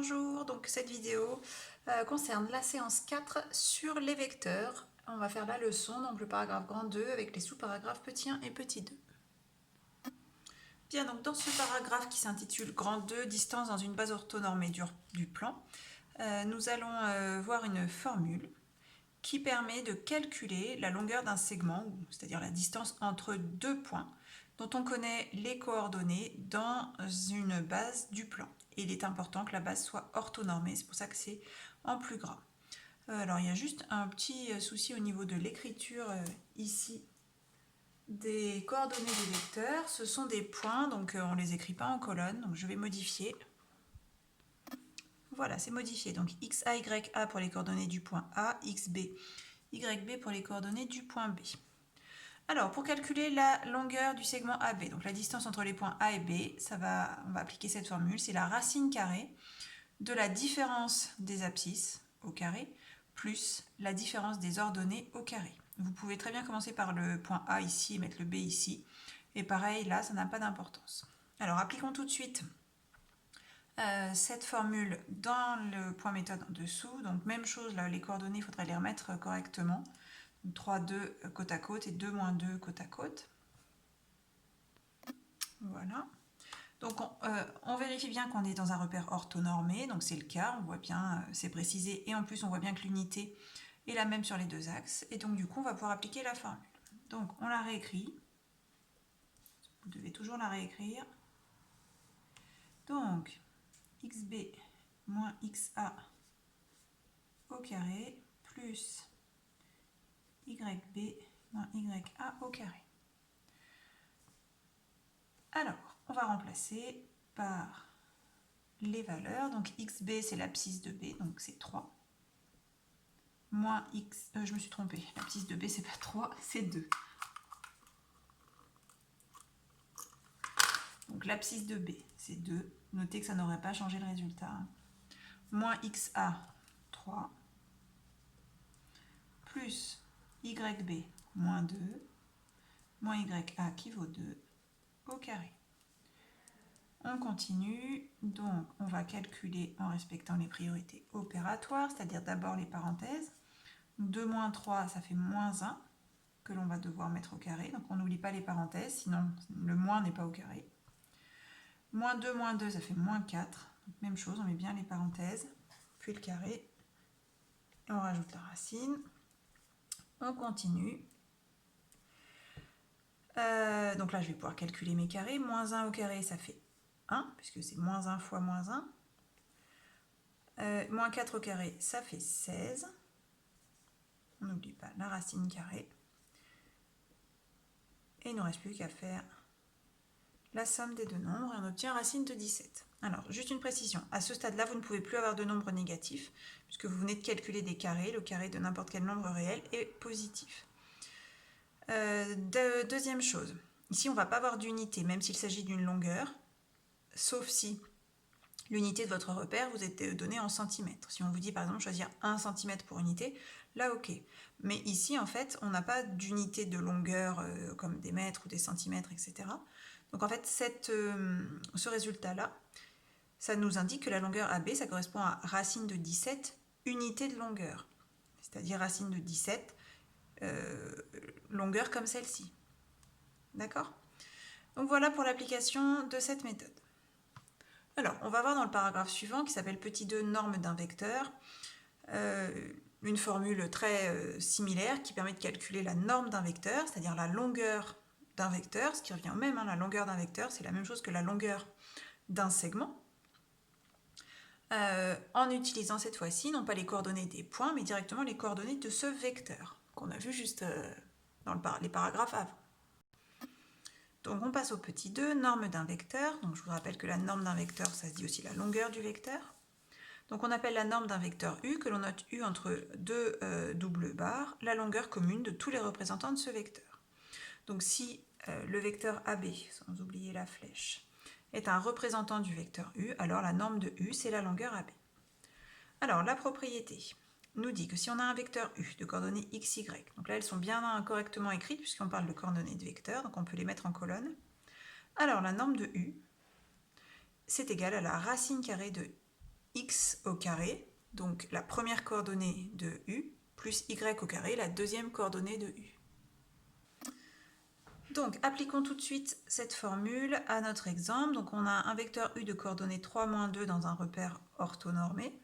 bonjour, donc cette vidéo concerne la séance 4 sur les vecteurs. On va faire la leçon, donc le paragraphe grand 2 avec les sous-paragraphes petit 1 et petit 2. Bien, donc dans ce paragraphe qui s'intitule grand 2, distance dans une base orthonormée du plan, nous allons voir une formule qui permet de calculer la longueur d'un segment, c'est-à-dire la distance entre deux points, dont on connaît les coordonnées dans une base du plan. Et il est important que la base soit orthonormée, c'est pour ça que c'est en plus gras. Alors il y a juste un petit souci au niveau de l'écriture ici des coordonnées des vecteurs. Ce sont des points, donc on ne les écrit pas en colonne, donc je vais modifier. Voilà, c'est modifié. Donc XA, YA pour les coordonnées du point A, XB, YB pour les coordonnées du point B. Alors, pour calculer la longueur du segment AB, donc la distance entre les points A et B, on va appliquer cette formule, c'est la racine carrée de la différence des abscisses au carré plus la différence des ordonnées au carré. Vous pouvez très bien commencer par le point A ici et mettre le B ici. Et pareil, là, ça n'a pas d'importance. Alors, appliquons tout de suite cette formule dans le point méthode en dessous. Donc, même chose, là, les coordonnées, il faudrait les remettre correctement. 3, 2 côte à côte et 2, moins 2 côte à côte. Voilà. Donc on vérifie bien qu'on est dans un repère orthonormé, donc c'est le cas, on voit bien, c'est précisé, et en plus on voit bien que l'unité est la même sur les deux axes, et donc du coup on va pouvoir appliquer la formule. Donc on la réécrit, vous devez toujours la réécrire. Donc xb moins xa au carré plus yb moins ya au carré. Alors, on va remplacer par les valeurs. Donc xb, c'est l'abscisse de b, donc c'est 3. Moins x, je me suis trompée, l'abscisse de b, c'est pas 3, c'est 2. Donc l'abscisse de b, c'est 2. Notez que ça n'aurait pas changé le résultat. Moins xa, 3. Plus yb, moins 2. Moins ya qui vaut 2 au carré. On continue, donc on va calculer en respectant les priorités opératoires, c'est-à-dire d'abord les parenthèses. 2 moins 3, ça fait moins 1 que l'on va devoir mettre au carré. Donc on n'oublie pas les parenthèses, sinon le moins n'est pas au carré. Moins 2, ça fait moins 4. Donc même chose, on met bien les parenthèses, puis le carré. Et on rajoute la racine. On continue. Donc là, je vais pouvoir calculer mes carrés. Moins 1 au carré, ça fait 1, puisque c'est moins 1 fois moins 1. Moins 4 au carré, ça fait 16. On n'oublie pas la racine carrée. Et il ne nous reste plus qu'à faire la somme des deux nombres et on obtient racine de 17. Alors, juste une précision. À ce stade-là, vous ne pouvez plus avoir de nombres négatifs, puisque vous venez de calculer des carrés. Le carré de n'importe quel nombre réel est positif. Deuxième chose. Ici, on ne va pas avoir d'unité, même s'il s'agit d'une longueur, sauf si l'unité de votre repère vous est donnée en centimètres. Si on vous dit par exemple choisir 1 cm pour unité, là ok. Mais ici en fait on n'a pas d'unité de longueur comme des mètres ou des centimètres, etc. Donc en fait ce résultat-là, ça nous indique que la longueur AB, ça correspond à racine de 17 unités de longueur. C'est-à-dire racine de 17 longueur comme celle-ci. D'accord ? Donc voilà pour l'application de cette méthode. Alors, on va voir dans le paragraphe suivant, qui s'appelle petit 2, norme d'un vecteur, une formule très similaire qui permet de calculer la norme d'un vecteur, c'est-à-dire la longueur d'un vecteur, ce qui revient au même, la longueur d'un vecteur, c'est la même chose que la longueur d'un segment, en utilisant cette fois-ci, non pas les coordonnées des points, mais directement les coordonnées de ce vecteur, qu'on a vu juste dans les paragraphes avant. Donc on passe au petit 2, norme d'un vecteur. Donc je vous rappelle que la norme d'un vecteur, ça se dit aussi la longueur du vecteur. Donc on appelle la norme d'un vecteur U, que l'on note U entre deux doubles barres, la longueur commune de tous les représentants de ce vecteur. Donc si le vecteur AB, sans oublier la flèche, est un représentant du vecteur U, alors la norme de U, c'est la longueur AB. Alors la propriété nous dit que si on a un vecteur U de coordonnées x, y, donc là elles sont bien correctement écrites puisqu'on parle de coordonnées de vecteurs, donc on peut les mettre en colonne. Alors la norme de U, c'est égal à la racine carrée de x au carré, donc la première coordonnée de u, plus y au carré, la deuxième coordonnée de u. Donc, appliquons tout de suite cette formule à notre exemple. Donc, on a un vecteur u de coordonnées 3, moins 2 dans un repère orthonormé.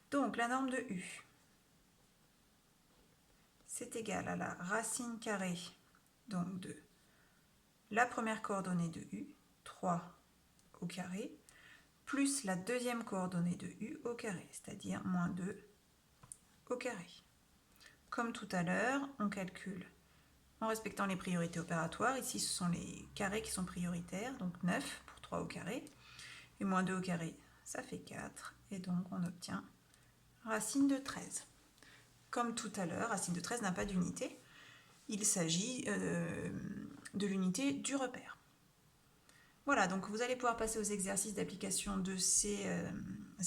Donc, la norme de u, c'est égal à la racine carrée donc de la première coordonnée de u, 3 au carré, plus la deuxième coordonnée de u au carré, c'est-à-dire moins 2 au carré. Comme tout à l'heure, on calcule en respectant les priorités opératoires. Ici, ce sont les carrés qui sont prioritaires, donc 9 pour 3 au carré, et moins 2 au carré, ça fait 4, et donc on obtient racine de 13. Comme tout à l'heure, racine de 13 n'a pas d'unité, il s'agit de l'unité du repère. Voilà, donc vous allez pouvoir passer aux exercices d'application de ces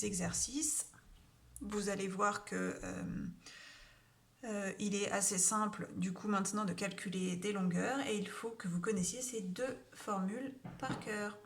exercices. Vous allez voir que il est assez simple du coup maintenant de calculer des longueurs et il faut que vous connaissiez ces deux formules par cœur.